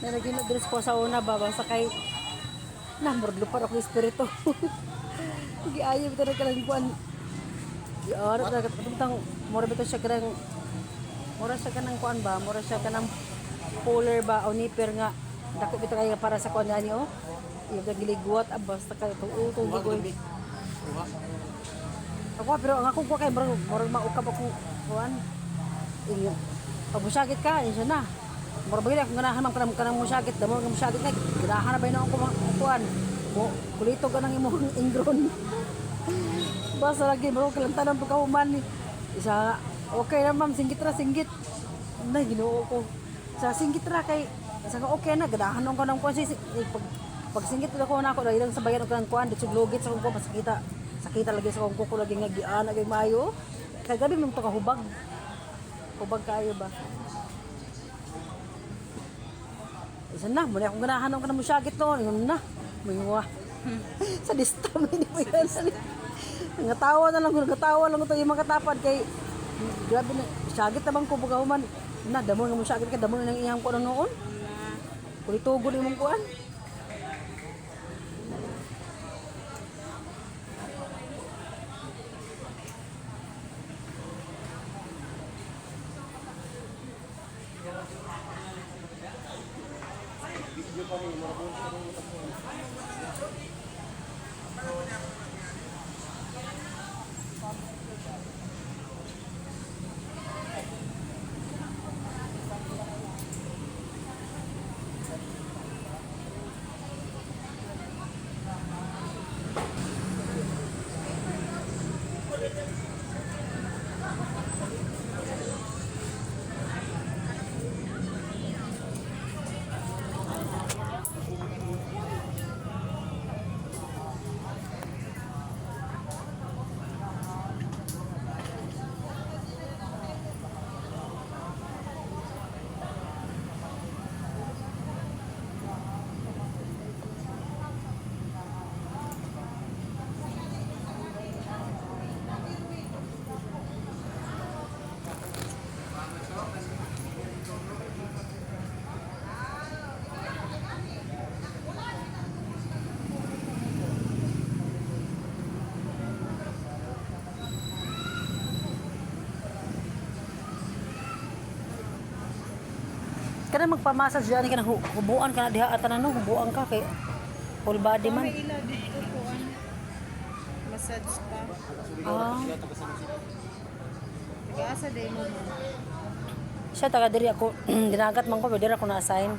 naging dress ko sa una ba basta kay na murag lupar ako ng espiritu. Gi ayo bitaw kalang kuan. Gi ara dagat tungtang mura bitaw siya kanang mura siya kanang kuan ba, mura siya kanang polar ba o nipper nga dako bitaw kay para sa kuan ani oh. Yung giliguat basta kay tuutong gigoy. Ako pero ang ako ko kay murag maukab ako kuan. Inyo. Pag musagit ka, yun siya na. Mura ba ako ganahan man kanang musagit, damo nga musagit na ganahan na ba na ako kuan. Mo kulito ka nang imong ingron. Basta lagi mo kalantanan pagkahuman ni. Isa okay na ma'am, singgit ra singgit. Na Ginoo ko. Sa singgit ra kay sa okay na ganahan ko nang kuan pag singgit ko na ako ilang sabayan og kanang kuan dito lugit sa ko masakita. Sakita lagi sa ko lagi nga giana kay maayo. Kay gabi mo to kahubag. Hubag kayo ba? Isa na, muli akong ganahan ka na mo syagit no. Yun na, mayuwa. Sa dista mo hindi mo yan. Nangatawa na lang ito yung mga katapad kay grabe na, syagit na bang kubugaw man. Na, damo nga mo syagit ka, damo na nang iyang ko na noon. Kulitugo na yung mong kuan. Kana magpa-massage diyan kana hubuan kana diha at ano hubuan ka kay full body man. May ila dito po massage pa. Nag-asa day mo. Siya taga diri ako dinagat man ko pero diri ako na-assign.